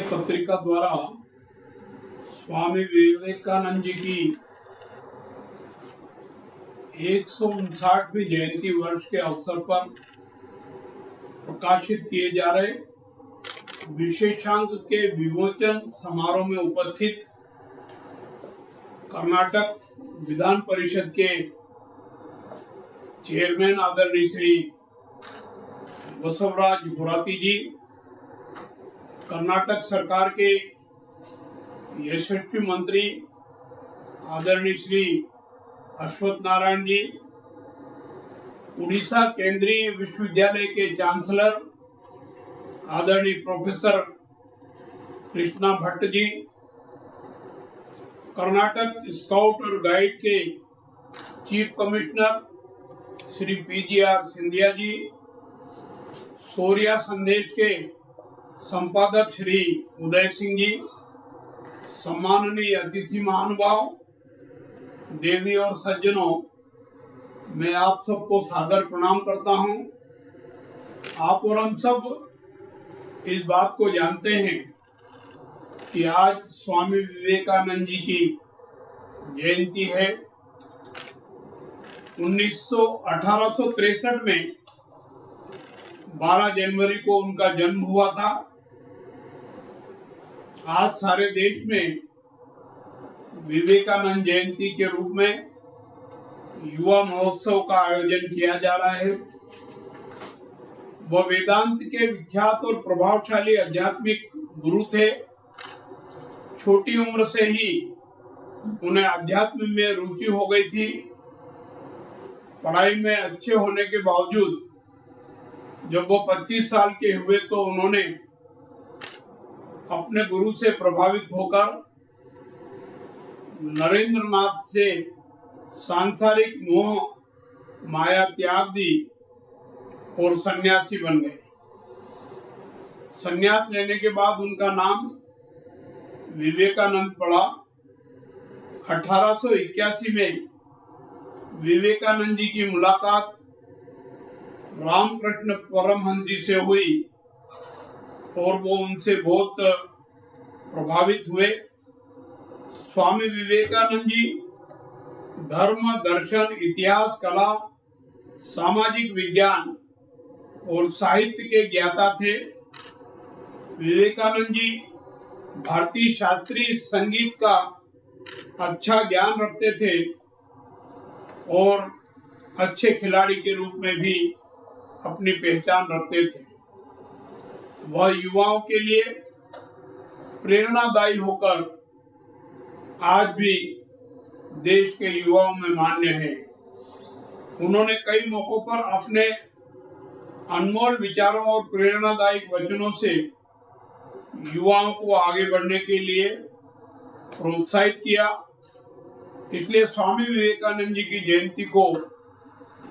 पत्रिका द्वारा स्वामी विवेकानंद जी की 159वीं जयंती वर्ष के अवसर पर प्रकाशित किए जा रहे विशेषांक के विमोचन समारोह में उपस्थित कर्नाटक विधान परिषद के चेयरमैन आदरणीय श्री बसवराज होराती जी, कर्नाटक सरकार के यशस्वी मंत्री आदरणीय श्री अश्वत्थ नारायण जी, उड़ीसा केंद्रीय विश्वविद्यालय के चांसलर आदरणीय प्रोफेसर कृष्णा भट्ट जी, कर्नाटक स्काउट और गाइड के chief commissioner Shri PGR Scindia ji, Shaurya Sandesh के संपादक श्री उदय सिंह जी, सम्माननीय अतिथि महानुभाव, देवी और सज्जनों, मैं आप सबको सादर प्रणाम करता हूं। आप और हम सब इस बात को जानते हैं कि आज स्वामी विवेकानंद जी की जयंती है। 1863 में 12 जनवरी को उनका जन्म हुआ था। आज सारे देश में विवेकानंद जयंती के रूप में युवा महोत्सव का आयोजन किया जा रहा है। वह वेदांत के विख्यात और प्रभावशाली आध्यात्मिक गुरु थे। छोटी उम्र से ही उन्हें अध्यात्म में रुचि हो गई थी। पढ़ाई में अच्छे होने के बावजूद जब वो 25 साल के हुए तो उन्होंने अपने गुरु से प्रभावित होकर नरेंद्रनाथ से सांसारिक मोह माया त्याग दी और सन्यासी बन गए। सन्यास लेने के बाद उनका नाम विवेकानंद पड़ा। 1881 में विवेकानंद जी की मुलाकात रामकृष्ण परमहंस जी से हुई और वो उनसे बहुत प्रभावित हुए। स्वामी विवेकानंद जी धर्म, दर्शन, इतिहास, कला, सामाजिक विज्ञान और साहित्य के ज्ञाता थे। विवेकानंद जी भारतीय शास्त्रीय संगीत का अच्छा ज्ञान रखते थे और अच्छे खिलाड़ी के रूप में भी अपनी पहचान रखते थे। वह युवाओं के लिए प्रेरणादायी होकर आज भी देश के युवाओं में मान्य है। उन्होंने कई मौकों पर अपने अनमोल विचारों और प्रेरणादायक वचनों से युवाओं को आगे बढ़ने के लिए प्रोत्साहित किया। इसलिए स्वामी विवेकानंद जी की जयंती को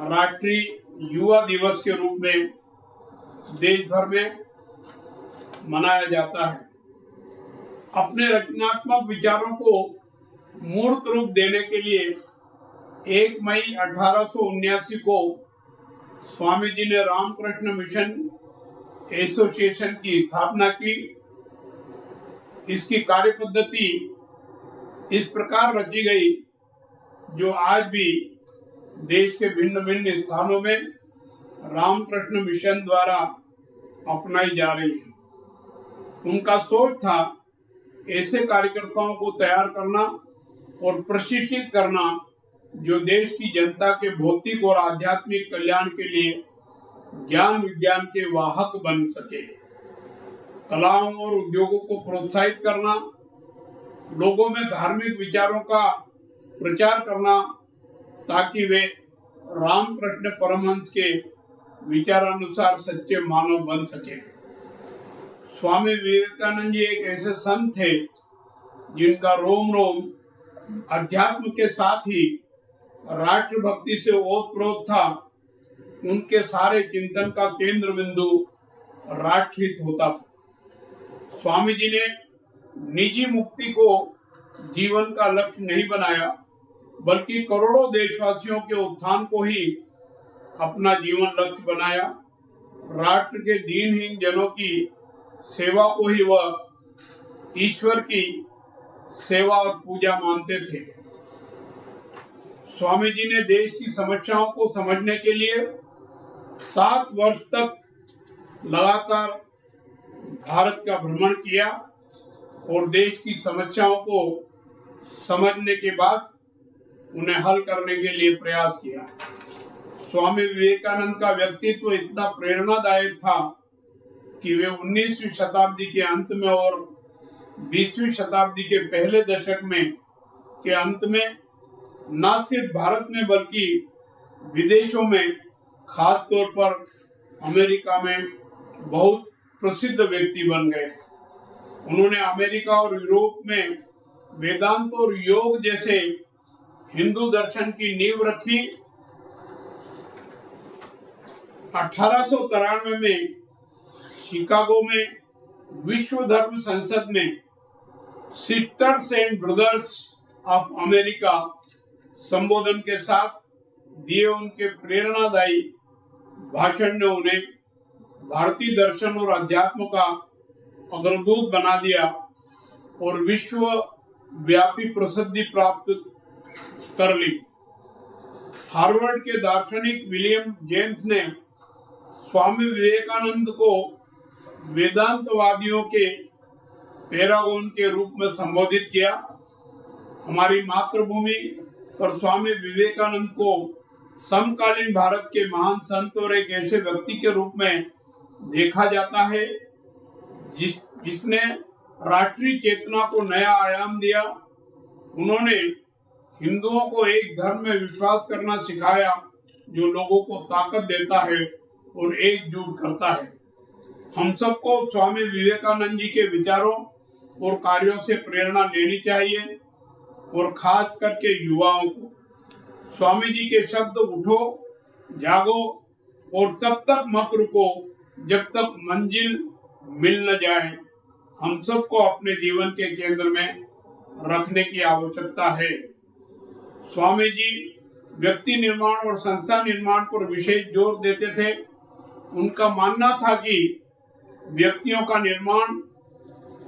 राष्ट्रीय युवा दिवस के रूप में देश भर में मनाया जाता है। अपने रचनात्मक विचारों को मूर्त रूप देने के लिए 1 मई 1879 को स्वामी जी ने रामकृष्ण मिशन एसोसिएशन की स्थापना की। इसकी कार्यपद्धति इस प्रकार रची गई जो आज भी देश के भिन्न भिन्न स्थानों में रामकृष्ण मिशन द्वारा अपनाई जा रही है। उनका सोच था ऐसे कार्यकर्ताओं को तैयार करना और प्रशिक्षित करना जो देश की जनता के भौतिक और आध्यात्मिक कल्याण के लिए ज्ञान विज्ञान के वाहक बन सके। कलाओं और उद्योगों को प्रोत्साहित करना, लोगों में धार्मिक विचारों का प्रचार करना ताकि वे रामकृष्ण परमहंस के विचारानुसार सच्चे मानव बन सके। स्वामी विवेकानंद जी एक ऐसे संत थे जिनका रोम रोम अध्यात्म के साथ ही राष्ट्रभक्ति से ओतप्रोत था। उनके सारे चिंतन का केंद्र बिंदु राष्ट्रहित होता था। स्वामी जी ने निजी मुक्ति को जीवन का लक्ष्य नहीं बनाया, बल्कि करोड़ों देशवासियों के उत्थान को ही अपना जीवन लक्ष्य बनाया। राष्ट्र के दीनहीन जनों की सेवा को ही वह ईश्वर की सेवा और पूजा मानते थे। स्वामी जी ने देश की समस्याओं को समझने के लिए 7 वर्ष तक लगातार भारत का भ्रमण किया और देश की समस्याओं को समझने के बाद उन्हें हल करने के लिए प्रयास किया। स्वामी विवेकानंद का व्यक्तित्व इतना प्रेरणादायक था कि वे 19वीं शताब्दी के अंत में और 20वीं शताब्दी के पहले दशक में के अंत में न सिर्फ भारत में बल्कि विदेशों में, खास तौर पर अमेरिका में बहुत प्रसिद्ध व्यक्ति बन गए। उन्होंने अमेरिका और यूरोप में वेदांत और योग जैसे हिंदू दर्शन की नींव रखी। 1893 में शिकागो में विश्व धर्म संसद में sisters and brothers of America संबोधन के साथ दिए उनके प्रेरणादायी भाषण ने उन्हें भारतीय दर्शन और अध्यात्म का अग्रदूत बना दिया और विश्व व्यापी प्रसिद्धि प्राप्त कर ली। हार्वर्ड के दार्शनिक विलियम जेम्स ने स्वामी विवेकानंद को वेदांतवादियों के पैरागॉन के रूप में संबोधित किया। हमारी मातृभूमि पर स्वामी विवेकानंद को समकालीन भारत के महान संत और एक ऐसे व्यक्ति के रूप में देखा जाता है जिसने राष्ट्रीय चेतना को नया आयाम दिया। उन्होंने हिंदुओं को एक धर्म में विश्वास करना सिखाया जो लोगों को ताकत देता है और एकजुट करता है। हम सबको स्वामी विवेकानंद जी के विचारों और कार्यों से प्रेरणा लेनी चाहिए और खास करके युवाओं को। स्वामी जी के शब्द उठो, जागो और तब तक मत रुको जब तक मंजिल मिल न जाए, हम सबको अपने जीवन के केंद्र में रखने की आवश्यकता है। स्वामी जी व्यक्ति निर्माण और संस्था निर्माण पर विशेष जोर देते थे। उनका मानना था कि व्यक्तियों का निर्माण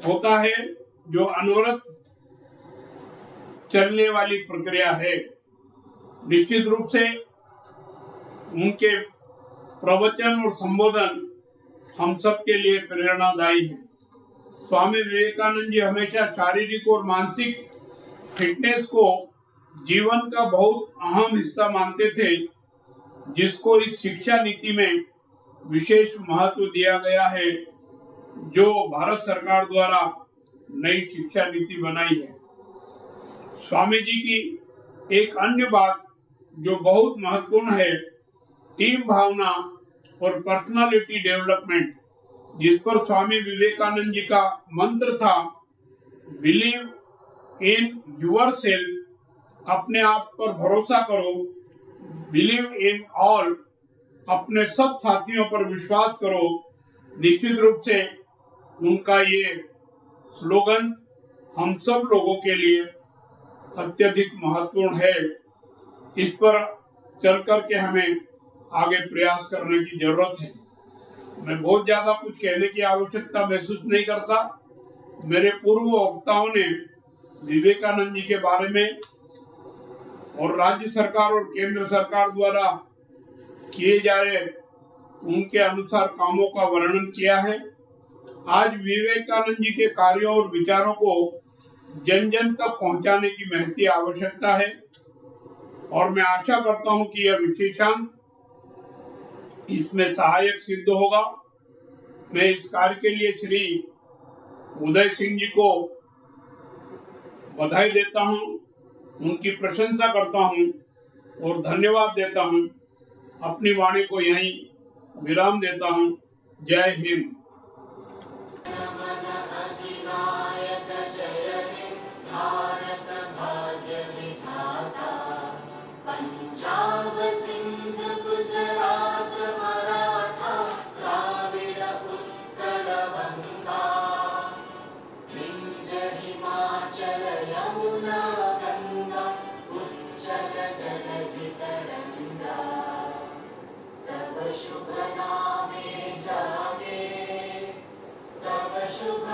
होता है जो अनवरत चलने वाली प्रक्रिया है। निश्चित रूप से उनके प्रवचन और संबोधन हम सब के लिए प्रेरणादायी है। स्वामी विवेकानंद जी हमेशा शारीरिक और मानसिक फिटनेस को जीवन का बहुत अहम हिस्सा मानते थे, जिसको इस शिक्षा नीति में विशेष महत्व दिया गया है जो भारत सरकार द्वारा नई शिक्षा नीति बनाई है। स्वामी जी की एक अन्य बात जो बहुत महत्वपूर्ण है, टीम भावना और पर्सनालिटी डेवलपमेंट, जिस पर स्वामी विवेकानंद जी का मंत्र था, बिलीव इन योरसेल्फ, अपने आप पर भरोसा करो, बिलीव इन ऑल, अपने सब साथियों पर विश्वास करो। निश्चित रूप से उनका ये स्लोगन हम सब लोगों के लिए अत्यधिक महत्वपूर्ण है। इस पर चल करके हमें आगे प्रयास करने की जरूरत है। मैं बहुत ज्यादा कुछ कहने की आवश्यकता महसूस नहीं करता। मेरे पूर्व वक्ताओं ने विवेकानंद जी के बारे में और राज्य सरकार और केंद्र सरकार द्वारा किए जा रहे उनके अनुसार कामों का वर्णन किया है। आज विवेकानंद जी के कार्यों और विचारों को जन जन तक पहुंचाने की महती आवश्यकता है और मैं आशा करता हूं कि यह विशेषांक इसमें सहायक सिद्ध होगा। मैं इस कार्य के लिए श्री उदय सिंह जी को बधाई देता हूं, उनकी प्रशंसा करता हूं और धन्यवाद देता हूं। अपनी वाणी को यहीं विराम देता हूं। जय हिंद। शुभ नामे जागे, तव शुभ